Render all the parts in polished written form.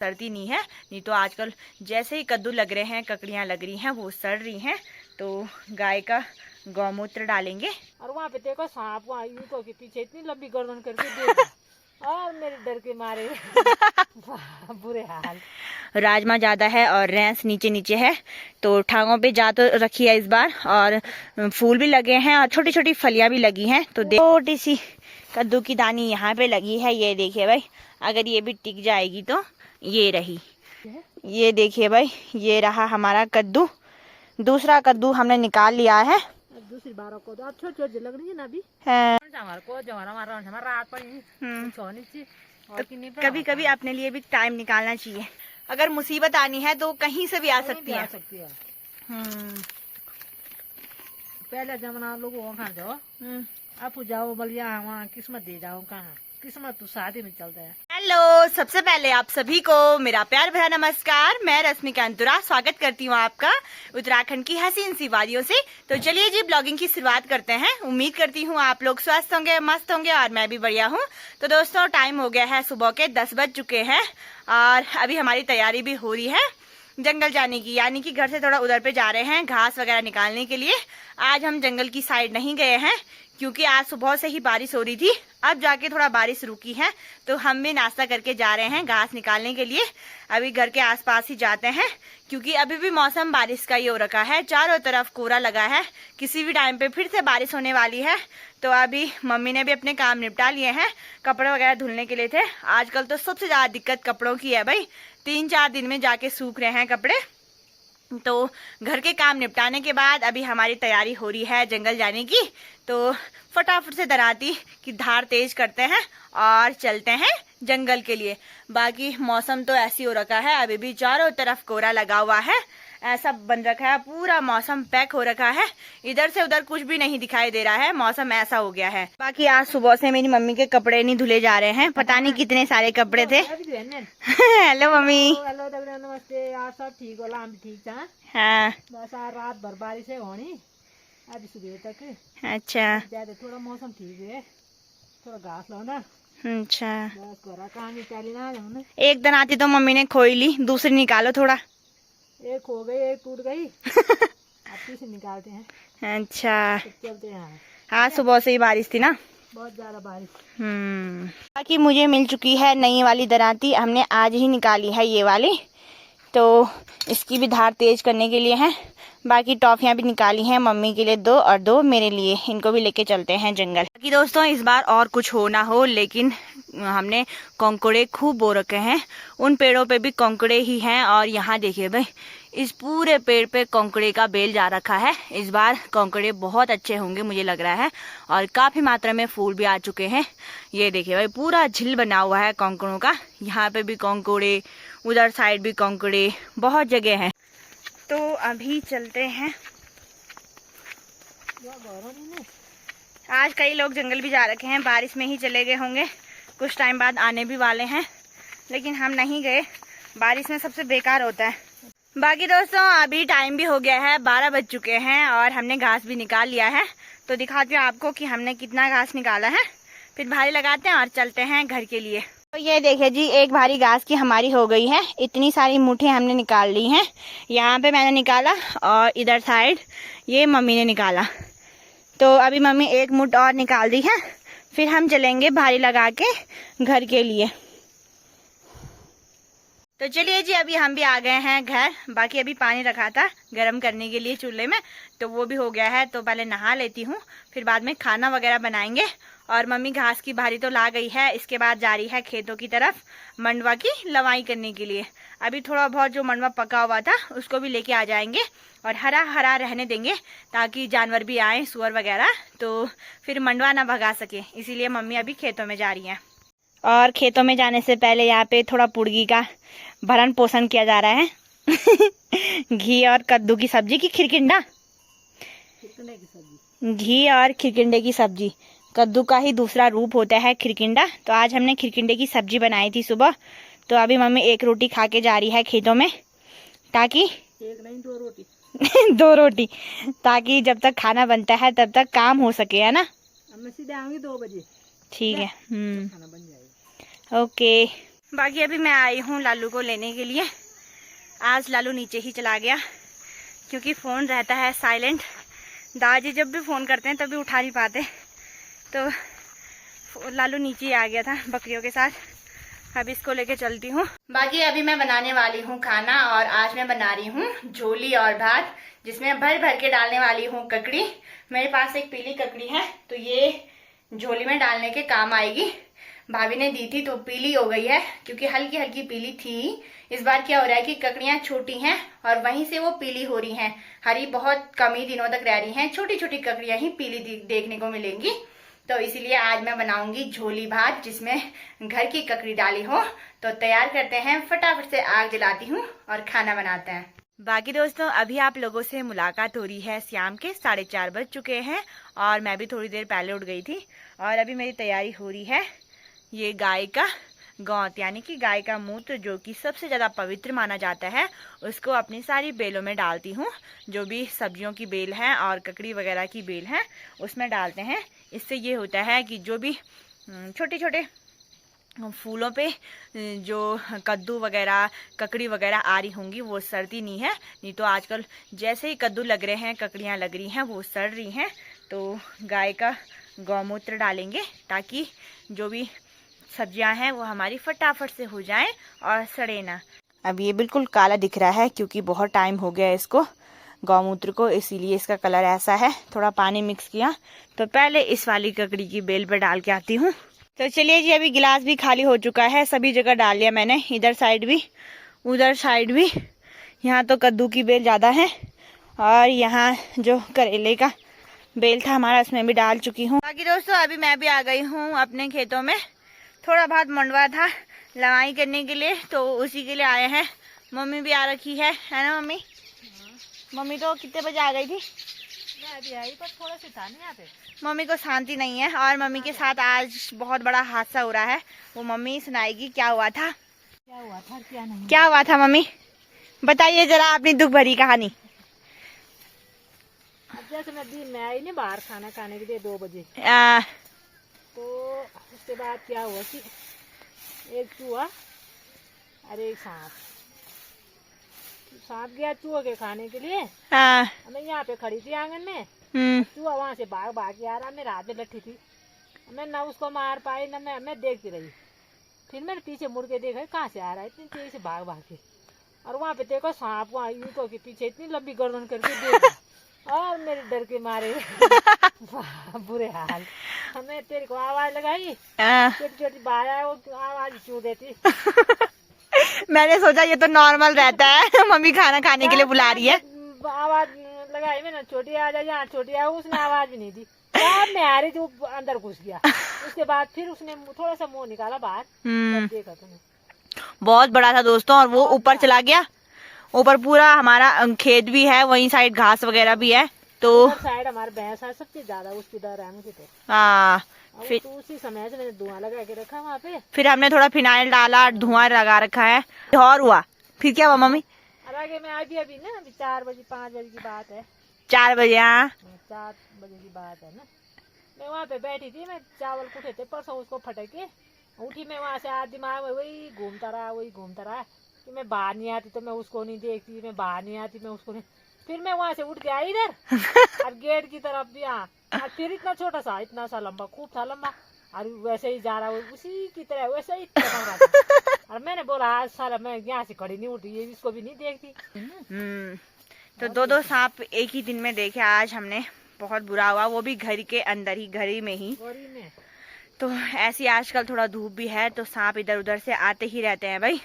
सड़ती नहीं है, नहीं तो आजकल जैसे ही कद्दू लग रहे हैं, ककड़ियाँ लग रही हैं, वो सड़ रही हैं। तो गाय का गौमूत्र डालेंगे। और वहाँ पे देखो सांप वहाँ ईंटों के पीछे इतनी लंबी गर्दन करके देखा और मेरे डर के मारे बुरे हाल। राजमा ज़्यादा है और रेंस नीचे नीचे है, तो टांगों पे जा तो रखी है इस बार। और फूल भी लगे हैं और छोटी छोटी फलियां भी लगी हैं। तो छोटी सी कद्दू की दानी यहाँ पे लगी है, ये देखिए भाई। अगर ये भी टिक जाएगी तो ये रही, ये देखिए भाई, ये रहा हमारा कद्दू। दूसरा कद्दू हमने निकाल लिया है। दूसरी बार को तो छोटी छोटी लग रही है ना अभी है। तो कभी कभी अपने लिए भी टाइम निकालना चाहिए। अगर मुसीबत आनी है तो कहीं से भी आ सकती है। पहले जमाना लोग वहाँ जाओ, आप जाओ बलिया वहाँ किस्मत दे जाओ, कहाँ किस्मत तो शादी में चलता है। हेलो, सबसे पहले आप सभी को मेरा प्यार भरा नमस्कार। मैं रश्मिका अंतुरा स्वागत करती हूँ आपका उत्तराखंड की हसीन सी वादियों से। तो चलिए जी, ब्लॉगिंग की शुरुआत करते हैं। उम्मीद करती हूँ आप लोग स्वस्थ होंगे, मस्त होंगे और मैं भी बढ़िया हूँ। तो दोस्तों, टाइम हो गया है, सुबह के 10 बज चुके हैं और अभी हमारी तैयारी भी हो रही है जंगल जाने की, यानी कि घर से थोड़ा उधर पे जा रहे हैं घास वगैरह निकालने के लिए। आज हम जंगल की साइड नहीं गए हैं क्योंकि आज सुबह से ही बारिश हो रही थी। अब जाके थोड़ा बारिश रुकी है, तो हम भी नाश्ता करके जा रहे हैं घास निकालने के लिए। अभी घर के आसपास ही जाते हैं क्योंकि अभी भी मौसम बारिश का ही हो रखा है, चारों तरफ कोहरा लगा है। किसी भी टाइम पे फिर से बारिश होने वाली है। तो अभी मम्मी ने भी अपने काम निपटा लिए हैं। कपड़े वगैरह धुलने के लिए थे। आजकल तो सबसे ज्यादा दिक्कत कपड़ों की है भाई, 3-4 दिन में जाके सूख रहे हैं कपड़े। तो घर के काम निपटाने के बाद अभी हमारी तैयारी हो रही है जंगल जाने की। तो फटाफट से दराती की धार तेज करते हैं और चलते हैं जंगल के लिए। बाकी मौसम तो ऐसी हो रखा है, अभी भी चारों तरफ कोहरा लगा हुआ है, ऐसा बन रखा है, पूरा मौसम पैक हो रखा है। इधर से उधर कुछ भी नहीं दिखाई दे रहा है, मौसम ऐसा हो गया है। बाकी आज सुबह से मेरी मम्मी के कपड़े नहीं धुले जा रहे हैं, पता नहीं कितने सारे कपड़े थे। Hello mummy. हेलो नमस्ते। आप सब ठीक होला? हम ठीक हैं। हाँ, बस आज रात भर बारिश है होनी, आज सुबह तक। अच्छा, ज्यादा थोड़ा मौसम ठीक है, थोड़ा घास लो ना। अच्छा। बस कोरा कहाँ निकाली ना हमने। एक दिन आती तो मम्मी ने खोई ली, दूसरी निकालो थोड़ा। एक हो गई, एक टूट गई। अब तीसरी निकालते हैं। अच्छा, तो चलते हैं। आज सुबह से ही बारिश थी ना, बहुत ज्यादा बारिश। बाकी मुझे मिल चुकी है नई वाली दराती, हमने आज ही निकाली है ये वाली। तो इसकी भी धार तेज करने के लिए है। बाकी टॉफियां भी निकाली हैं, मम्मी के लिए 2 और 2 मेरे लिए। इनको भी लेके चलते हैं जंगल। बाकी दोस्तों, इस बार और कुछ हो ना हो, लेकिन हमने कोंकड़े खूब बो रखे हैं। उन पेड़ों पे भी कोंकड़े ही हैं और यहाँ देखिए भाई, इस पूरे पेड़ पे कोंकड़े का बेल जा रखा है। इस बार कोंकड़े बहुत अच्छे होंगे मुझे लग रहा है, और काफी मात्रा में फूल भी आ चुके हैं। ये देखिए भाई, पूरा झील बना हुआ है कोंकड़ों का। यहाँ पे भी कोंकड़े, उधर साइड भी कोंकड़े, बहुत जगह है। तो अभी चलते हैं। आज कई लोग जंगल भी जा रखे हैं, बारिश में ही चले गए होंगे, कुछ टाइम बाद आने भी वाले हैं, लेकिन हम नहीं गए। बारिश में सबसे बेकार होता है। बाकी दोस्तों, अभी टाइम भी हो गया है, 12 बज चुके हैं और हमने घास भी निकाल लिया है। तो दिखाती हूँ आपको कि हमने कितना घास निकाला है, फिर भारी लगाते हैं और चलते हैं घर के लिए। तो ये देखिए जी, एक भारी घास की हमारी हो गई है। इतनी सारी मुठ्ठी हमने निकाल ली हैं। यहाँ पे मैंने निकाला और इधर साइड ये मम्मी ने निकाला। तो अभी मम्मी एक मुट्ठ और निकाल दी है, फिर हम चलेंगे भारी लगा के घर के लिए। तो चलिए जी, अभी हम भी आ गए हैं घर। बाकी अभी पानी रखा था गर्म करने के लिए चूल्हे में, तो वो भी हो गया है। तो पहले नहा लेती हूँ, फिर बाद में खाना वगैरह बनाएंगे। और मम्मी घास की भारी तो ला गई है, इसके बाद जा रही है खेतों की तरफ मंडवा की लवाई करने के लिए। अभी थोड़ा बहुत जो मंडवा पका हुआ था उसको भी लेके आ जाएंगे और हरा हरा रहने देंगे, ताकि जानवर भी आए, सुअर वगैरह, तो फिर मंडवा ना भगा सके। इसीलिए मम्मी अभी खेतों में जा रही हैं। और खेतों में जाने से पहले यहाँ पे थोड़ा पुड़गी का भरण पोषण किया जा रहा है। घी और कद्दू की सब्जी की खिरकिंडा, घी और खिरकिंडे की सब्जी। कद्दू का ही दूसरा रूप होता है खिरकिंडा। तो आज हमने खिरकिंडे की सब्जी बनाई थी सुबह। तो अभी मम्मी एक रोटी खा के जा रही है खेतों में, ताकि एक नहीं 2 रोटी 2 रोटी, ताकि जब तक खाना बनता है तब तक काम हो सके, है ना। मैं सीधे आऊंगी 2 बजे। ठीक है। खाना बन जाएगा। ओके। बाकी अभी मैं आई हूँ लालू को लेने के लिए। आज लालू नीचे ही चला गया क्योंकि फ़ोन रहता है साइलेंट। दादाजी जब भी फ़ोन करते हैं तभी उठा नहीं पाते, तो लालू नीचे ही आ गया था बकरियों के साथ। अब इसको लेके चलती हूँ। बाकी अभी मैं बनाने वाली हूँ खाना, और आज मैं बना रही हूँ झोली और भात, जिसमें भर भर के डालने वाली हूँ ककड़ी। मेरे पास एक पीली ककड़ी है, तो ये झोली में डालने के काम आएगी। भाभी ने दी थी तो पीली हो गई है, क्योंकि हल्की हल्की पीली थी। इस बार क्या हो रहा है कि ककड़ियाँ छोटी हैं और वहीं से वो पीली हो रही हैं। हरी बहुत कम ही दिनों तक रह रही हैं, छोटी छोटी ककड़ियाँ ही पीली देखने को मिलेंगी। तो इसीलिए आज मैं बनाऊंगी झोली भात, जिसमें घर की ककड़ी डाली हो। तो तैयार करते हैं, फटाफट से आग जलाती हूँ और खाना बनाते हैं। बाकी दोस्तों, अभी आप लोगों से मुलाकात हो रही है शाम के 4:30 बज चुके हैं, और मैं भी थोड़ी देर पहले उठ गई थी। और अभी मेरी तैयारी हो रही है ये गाय का गौत, यानी कि गाय का मूत्र, जो कि सबसे ज़्यादा पवित्र माना जाता है, उसको अपनी सारी बेलों में डालती हूँ। जो भी सब्जियों की बेल है और ककड़ी वगैरह की बेल है उसमें डालते हैं। इससे ये होता है कि जो भी छोटे छोटे फूलों पे जो कद्दू वगैरह ककड़ी वगैरह आ रही होंगी वो सड़ती नहीं है। नहीं तो आजकल जैसे ही कद्दू लग रहे हैं, ककड़ियाँ लग रही हैं, वो सड़ रही हैं। तो गाय का गौमूत्र डालेंगे ताकि जो भी सब्जियां हैं वो हमारी फटाफट से हो जाएं और सड़े ना। अब ये बिल्कुल काला दिख रहा है क्योंकि बहुत टाइम हो गया इसको गौमूत्र को, इसीलिए इसका कलर ऐसा है। थोड़ा पानी मिक्स किया, तो पहले इस वाली ककड़ी की बेल पर डाल के आती हूँ। तो चलिए जी, अभी गिलास भी खाली हो चुका है, सभी जगह डाल लिया मैंने, इधर साइड भी उधर साइड भी। यहाँ तो कद्दू की बेल ज़्यादा है, और यहाँ जो करेले का बेल था हमारा, उसमें भी डाल चुकी हूँ। बाकी दोस्तों, अभी मैं भी आ गई हूँ अपने खेतों में। थोड़ा बहुत मंडवा था लवाई करने के लिए, तो उसी के लिए आए हैं। मम्मी भी आ रखी है ना मम्मी? मम्मी तो कितने बजे आ गई थी? मैं अभी आई, पर थोड़ा सा था नहीं यहाँ पे। मम्मी को शांति नहीं है, और मम्मी के साथ आज बहुत बड़ा हादसा हो रहा है। वो मम्मी सुनाएगी क्या हुआ था। क्या हुआ था क्या नहीं? क्या हुआ था मम्मी, बताइए जरा अपनी दुख भरी कहानी। अब जैसे मैं दिन में आई नहीं बाहर खाना खाने के लिए 2 बजे, तो उसके बाद क्या हुआ कि एक चूहा और एक सांप गया चूहे के खाने के लिए। मैं यहाँ पे खड़ी थी आंगन में, चूहा वहाँ से भाग भाग के आ रहा, मेरे हाथ में लट्ठी थी। मैं ना उसको मार पाई ना मैं देखती रही। फिर मैंने पीछे मुड़ के देखा कहाँ से आ रहा है इतनी तेजी से भाग भाग के, और वहाँ पे देखो सांप वहाँ यूं के पीछे इतनी लंबी गर्दन करके देखा, और मेरे डर के मारे बुरे हाल। हमें तेरे को आवाज लगाई, छोटी छोटी बाया वो आवाज क्यों देती। मैंने सोचा ये तो नॉर्मल रहता है, मम्मी खाना खाने के लिए बुला रही है। आवाज लगाई मैंने, छोटी आ जा यहाँ, छोटी आ। उसने आवाज भी नहीं दी, मैं आ रही थी, वो अंदर घुस गया। उसके बाद फिर उसने थोड़ा सा मुंह निकाला बाहर, देखा तूने, बहुत बड़ा था दोस्तों, और वो ऊपर चला गया। ऊपर पूरा हमारा खेत भी है, वहीं साइड घास वगैरह भी है, तो साइड हमारे भैंस है, सबसे ज्यादा उसकी डर है मुझे तो। हाँ, फिर तो उसी समय से मैंने धुआं लगा के रखा वहाँ पे। फिर हमने थोड़ा फिनाइल डाला, धुआं लगा रखा है। और हुआ फिर क्या हुआ मम्मी? आगे मैं अभी ना, अभी 4 बजे 5 बजे की बात है। 4 बजे? हाँ, 4 बजे की बात है ना। मैं वहाँ पे बैठी थी, मैं चावल कुटे थे परसों, उसको फटके उठी। मैं वहाँ से आज दिमाग में वही घूमता रहा कि मैं बाहर नहीं आती तो मैं उसको नहीं देखती, मैं बाहर नहीं आती मैं उसको नहीं। फिर मैं वहाँ से उठ के आई इधर, और गेट की तरफ भी। हाँ, और फिर इतना छोटा सा, इतना सा लंबा, खूब था लंबा, और वैसे ही जा रहा, उसी की तरह वैसे ही चमक रहा था। और मैंने बोला आज सारा मैं यहाँ से खड़ी नहीं उठी, ये इसको भी नहीं देखती। तो 2 सांप एक ही दिन में देखे आज हमने, बहुत बुरा हुआ। वो भी घर के अंदर ही, घर में ही। तो ऐसी आजकल थोड़ा धूप भी है, तो सांप इधर उधर से आते ही रहते हैं भाई।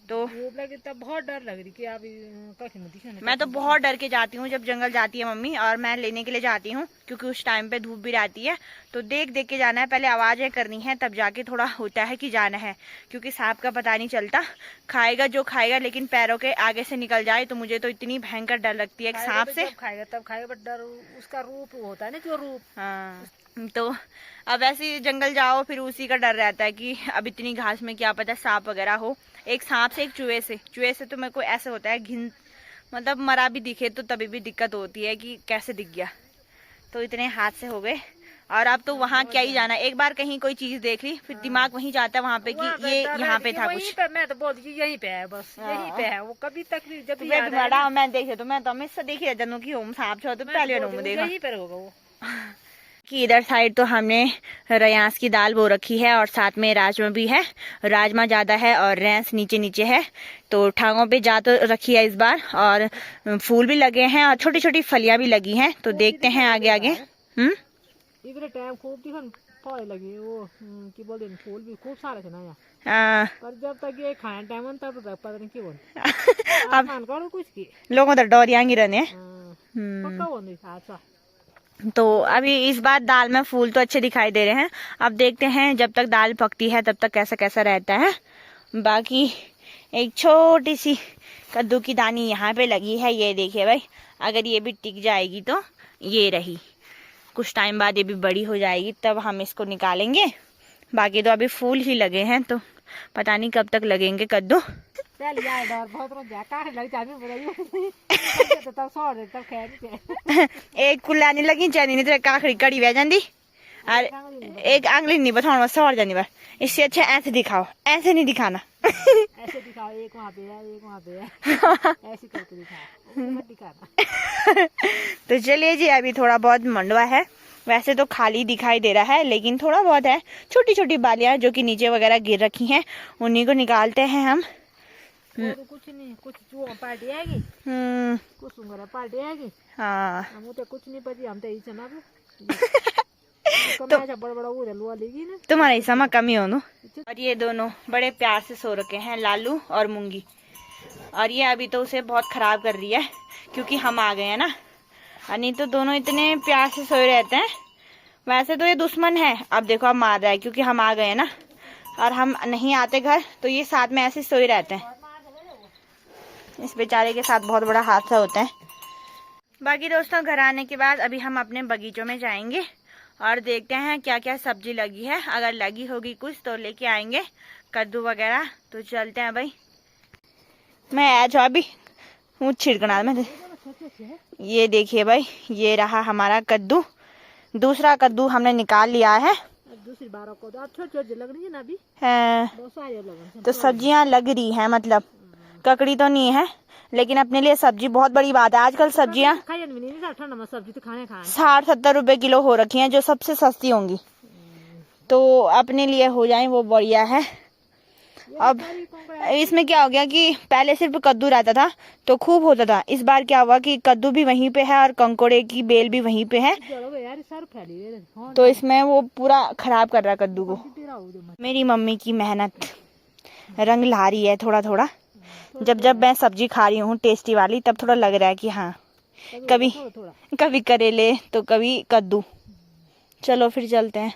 तो धूप लगी तब बहुत डर लग रही कि अभी मैं तो बहुत डर के जाती हूँ जब जंगल जाती है मम्मी, और मैं लेने के लिए जाती हूँ क्योंकि उस टाइम पे धूप भी रहती है। तो देख देख के जाना है, पहले आवाजें करनी है, तब जाके थोड़ा होता है कि जाना है, क्योंकि सांप का पता नहीं चलता, खाएगा जो खाएगा, लेकिन पैरों के आगे से निकल जाए तो मुझे तो इतनी भयंकर डर लगती है सांप से। खाएगा तब खाएगा, बट डर उसका रूप होता है ना, जो रूप। हाँ, तो अब ऐसे जंगल जाओ फिर उसी का डर रहता है कि अब इतनी घास में क्या पता सांप वगैरह हो। एक सांप से, एक चूहे से तो मेरे को ऐसे होता है घिन, मतलब मरा भी दिखे तो तभी भी दिक्कत होती है कि कैसे दिख गया। तो इतने हादसे हो गए, और अब तो वहाँ क्या ही जाना, एक बार कहीं कोई चीज देख ली फिर दिमाग वहीं जाता है वहाँ पे कि ये यहाँ पे था कुछ। मैं तो बोलती यहीं पे है, बस यहीं पे है वो। कभी तक भी जब मैं देखे तो मैं तो हमेशा देख रहा जानू की होम साहब छो तो पहले देखा यहीं पर होगा वो। कि इधर साइड तो हमने रयांस की दाल बो रखी है और साथ में राजमा भी है। राजमा ज्यादा है और रैंस नीचे नीचे है, तो टांगों पे जा तो रखी है इस बार। और फूल भी लगे हैं और छोटी छोटी फलियां भी लगी हैं, तो देखते हैं आगे आगे। इधर टाइम खूब दिखन फल लगे वो की बोलते हैं, फूल भी खूब सारे थे ना यहाँ। पर जब तक ये खाने टाइम तब तक पता नहीं क्यों बोल अब खान करो कुछ की लोगों तो डोरियांगी रहने। पक्का बोल अच्छा। तो अभी इस बार दाल में फूल तो अच्छे दिखाई दे रहे हैं, अब देखते हैं जब तक दाल पकती है तब तक कैसा कैसा रहता है। बाकी एक छोटी सी कद्दू की दानी यहाँ पे लगी है, ये देखिए भाई, अगर ये भी टिक जाएगी तो ये रही, कुछ टाइम बाद ये भी बड़ी हो जाएगी तब हम इसको निकालेंगे। बाकी तो अभी फूल ही लगे हैं, तो पता नहीं कब तक लगेंगे कद्दू। एक कुल्ला नहीं लगी चैनी नहीं तो काखड़ी कड़ी बह जाती और एक आंगली नहीं बताओ सौर जानी बार। इससे अच्छा ऐसे दिखाओ, ऐसे नहीं दिखाना। ऐसे दिखाओ, एक वहाँ पे है एक वहाँ पे है, ऐसे करके दिखाओ, मत दिखाना। तो चलिए जी, अभी थोड़ा बहुत मंडवा है, वैसे तो खाली दिखाई दे रहा है लेकिन थोड़ा बहुत है, छोटी छोटी बालियां जो कि नीचे वगैरह गिर रखी हैं, उन्हीं को निकालते हैं हम। तो कुछ नहीं, कुछ चूहा पार्टी आएगी, कुछ सुंगरा पार्टी आएगी। हाँ हम तो कुछ नहीं पति, हम तो यही चना तो बड़ा बड़ा वो लुआ लेगी ना, तुम्हारे हिस्सा में कमी हो। और ये दोनों बड़े प्यार से सो रखे हैं, लालू और मूंगी, और ये अभी तो उसे बहुत खराब कर रही है क्योंकि हम आ गए हैं ना, नहीं तो दोनों इतने प्यार से सोए रहते हैं। वैसे तो ये दुश्मन है, अब देखो अब मार रहा है क्योंकि हम आ गए हैं ना, और हम नहीं आते घर तो ये साथ में ऐसे सोए रहते हैं। इस बेचारे के साथ बहुत बड़ा हादसा होता है। बाकी दोस्तों, घर आने के बाद अभी हम अपने बगीचों में जाएंगे और देखते हैं क्या क्या सब्जी लगी है, अगर लगी होगी कुछ तो लेके आएंगे, कद्दू वगैरह। तो चलते हैं भाई, मैं आ जाओ अभी हूँ छिड़कना में। ये देखिए भाई, ये रहा हमारा कद्दू, दूसरा कद्दू हमने निकाल लिया है। दूसरी बार को अच्छी लग रही है ना अभी है, तो सब्जियां लग रही हैं, मतलब ककड़ी तो नहीं है लेकिन अपने लिए सब्जी बहुत बड़ी बात है। आजकल सब्जियां 60-70 रुपए किलो हो रखी हैं, जो सबसे सस्ती होंगी, तो अपने लिए हो जाए वो बढ़िया है। अब इसमें क्या हो गया कि पहले सिर्फ कद्दू रहता था तो खूब होता था, इस बार क्या हुआ कि कद्दू भी वहीं पे है और कंकोड़े की बेल भी वहीं पे है, तो इसमें वो पूरा खराब कर रहा है कद्दू को। मेरी मम्मी की मेहनत रंग ला रही है थोड़ा थोड़ा, जब जब मैं सब्जी खा रही हूँ टेस्टी वाली, तब थोड़ा लग रहा है कि हाँ, कभी करेले तो कभी कद्दू। चलो फिर चलते हैं।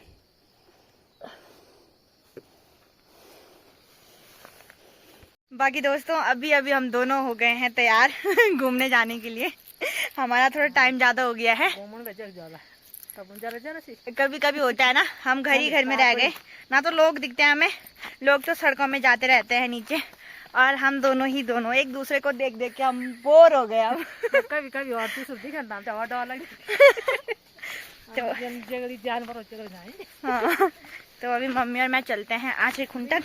बाकी दोस्तों, अभी हम दोनों हो गए हैं तैयार घूमने जाने के लिए। हमारा थोड़ा टाइम ज्यादा हो गया है, कभी कभी होता है ना, हम घर ही घर में रह गए ना, तो लोग दिखते हैं हमें, लोग तो सड़कों में जाते रहते हैं नीचे, और हम दोनों एक दूसरे को देख देख के हम बोर हो गए। अब कभी कभी और जानवर हाँ, तो अभी मम्मी और मैं चलते हैं आचे खुंटक।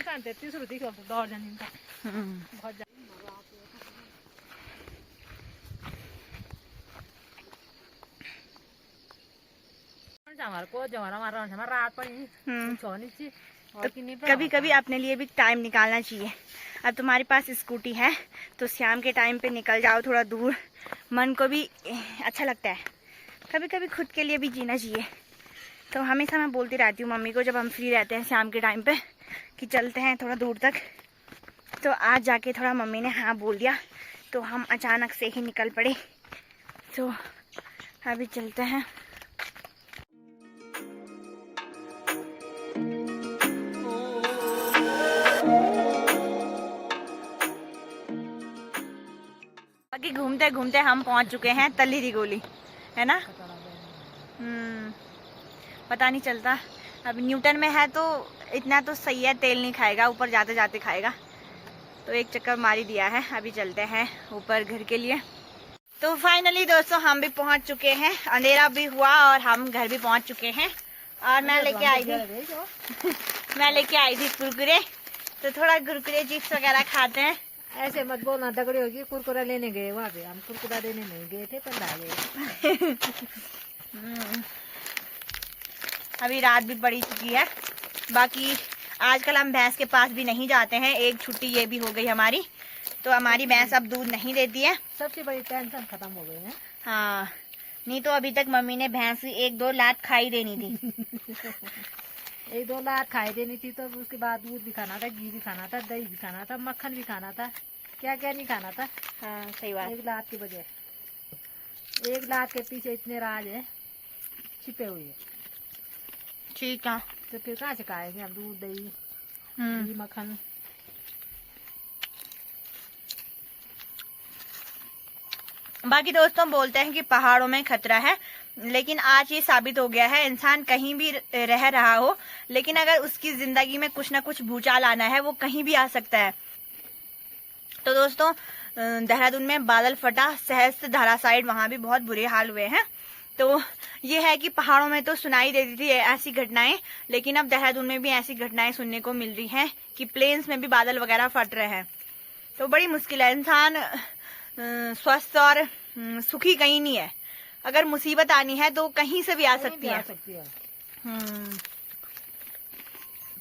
कभी कभी अपने लिए भी टाइम निकालना चाहिए। अब तुम्हारे पास स्कूटी है तो शाम के टाइम पे निकल जाओ थोड़ा दूर, मन को भी अच्छा लगता है। कभी कभी खुद के लिए भी जीना चाहिए। तो हमेशा मैं बोलती रहती हूँ मम्मी को, जब हम फ्री रहते हैं शाम के टाइम पे, कि चलते हैं थोड़ा दूर तक। तो आज जाके थोड़ा मम्मी ने हाँ बोल दिया, तो हम अचानक से ही निकल पड़े। तो अभी चलते हैं। बाकी घूमते घूमते हम पहुंच चुके हैं तल्लीरी गोली, है ना। पता नहीं चलता, अब न्यूटन में है तो इतना तो सही है, तेल नहीं खाएगा, ऊपर जाते जाते खाएगा। तो एक चक्कर मारी दिया है, अभी चलते हैं ऊपर घर के लिए। तो फाइनली दोस्तों हम भी पहुंच चुके हैं, अंधेरा भी हुआ और हम घर भी पहुंच चुके हैं। और मैं लेके आई थी मैं लेके आई थी कुरकुरे, तो थोड़ा कुरकुरे चिप्स वगैरह खाते हैं। ऐसे मत बोलना, तगड़ी होगी। कुरकुरा लेने गए वहाँ पे, हम कुरकुरा लेने नहीं गए थे, पर ला गए। अभी रात भी पड़ी चुकी है। बाकी आजकल हम भैंस के पास भी नहीं जाते हैं, एक छुट्टी ये भी हो गई हमारी, तो हमारी भैंस अब दूध नहीं देती है। सबसे बड़ी टेंशन खत्म हो गई है। हाँ, नहीं तो अभी तक मम्मी ने भैंस की 1-2 लात खाई देनी थी। 1-2 लाख खाई देनी थी, तो उसके बाद दूध भी खाना था, घी भी खाना था, दही भी खाना था, मक्खन भी खाना था, क्या क्या नहीं खाना था। हाँ सही बात। 1 लाख की वजह, 1 लाख के पीछे इतने राज है छिपे हुए है। ठीक है, तो फिर कहाँ से खाएंगे हम दूध, दही, घी, मक्खन। बाकी दोस्तों बोलते हैं कि पहाड़ों में खतरा है, लेकिन आज ये साबित हो गया है। इंसान कहीं भी रह रहा हो, लेकिन अगर उसकी जिंदगी में कुछ ना कुछ भूचाल आना है, वो कहीं भी आ सकता है। तो दोस्तों देहरादून में बादल फटा, सहस्त्रधारा साइड वहां भी बहुत बुरे हाल हुए हैं। तो ये है कि पहाड़ों में तो सुनाई देती थी ऐसी घटनाएं, लेकिन अब देहरादून में भी ऐसी घटनाएं सुनने को मिल रही हैं कि प्लेन्स में भी बादल वगैरह फट रहे हैं। तो बड़ी मुश्किल है। इंसान स्वस्थ और सुखी कहीं नहीं है। अगर मुसीबत आनी है तो कहीं से भी आ सकती है।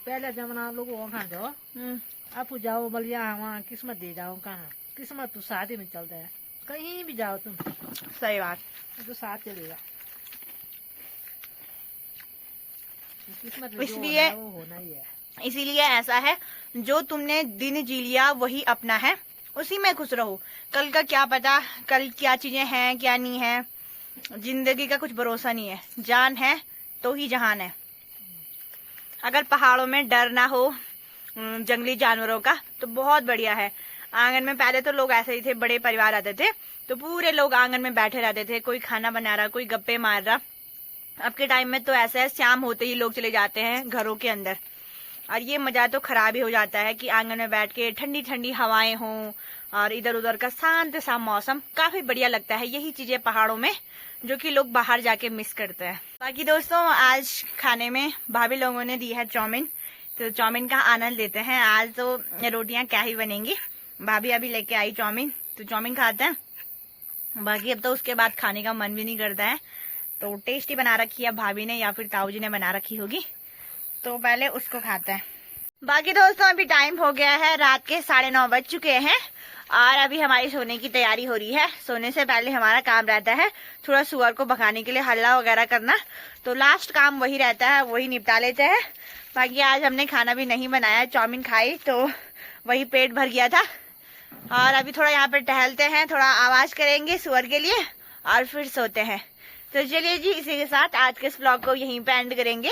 पहले जमाना लोग वहाँ जाओ, आप जाओ बलिया, वहाँ किस्मत दे जाओ। कहाँ किस्मत तो शादी में चलता है, कहीं भी जाओ तुम। सही बात, तो साथ चलेगा। किस्मत इसलिए वो होना ही है। इसीलिए ऐसा है, जो तुमने दिन जी लिया वही अपना है, उसी में खुश रहो। कल का क्या पता, कल क्या चीजें हैं क्या नहीं है। जिंदगी का कुछ भरोसा नहीं है। जान है तो ही जहान है। अगर पहाड़ों में डर ना हो जंगली जानवरों का तो बहुत बढ़िया है। आंगन में पहले तो लोग ऐसे ही थे, बड़े परिवार आते थे तो पूरे लोग आंगन में बैठे रहते थे, कोई खाना बना रहा, कोई गप्पे मार रहा। अब के टाइम में तो ऐसा है, शाम होते ही लोग चले जाते हैं घरों के अंदर, और ये मजा तो खराब ही हो जाता है कि आंगन में बैठ के ठंडी ठंडी हवाएं हों और इधर उधर का शांत सा मौसम काफी बढ़िया लगता है। यही चीजें पहाड़ों में जो कि लोग बाहर जाके मिस करते हैं। बाकी दोस्तों आज खाने में भाभी लोगों ने दी है चाउमीन, तो चाउमीन का आनंद लेते हैं। आज तो रोटियां क्या ही बनेंगी, भाभी अभी लेके आई चाउमीन, तो चाउमीन खाते हैं। बाकी अब तो उसके बाद खाने का मन भी नहीं करता है, तो टेस्टी बना रखी है भाभी ने या फिर ताऊ जी ने बना रखी होगी, तो पहले उसको खाते हैं। बाकी दोस्तों अभी टाइम हो गया है, रात के 9:30 बज चुके हैं और अभी हमारी सोने की तैयारी हो रही है। सोने से पहले हमारा काम रहता है थोड़ा सुअर को भगाने के लिए हल्ला वगैरह करना, तो लास्ट काम वही रहता है, वही निपटा लेते हैं। बाकी आज हमने खाना भी नहीं बनाया, चाउमीन खाई तो वही पेट भर गया था। और अभी थोड़ा यहाँ पे टहलते हैं, थोड़ा आवाज करेंगे सुअर के लिए और फिर सोते हैं। तो चलिए जी, इसी के साथ आज के इस ब्लॉग को यहीं पे एंड करेंगे।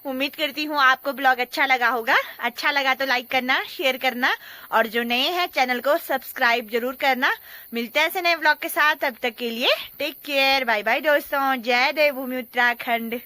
उम्मीद करती हूँ आपको ब्लॉग अच्छा लगा होगा। अच्छा लगा तो लाइक करना, शेयर करना और जो नए हैं चैनल को सब्सक्राइब जरूर करना। मिलते हैं ऐसे नए ब्लॉग के साथ, तब तक के लिए टेक केयर, बाय बाय दोस्तों। जय देवभूमि उत्तराखंड।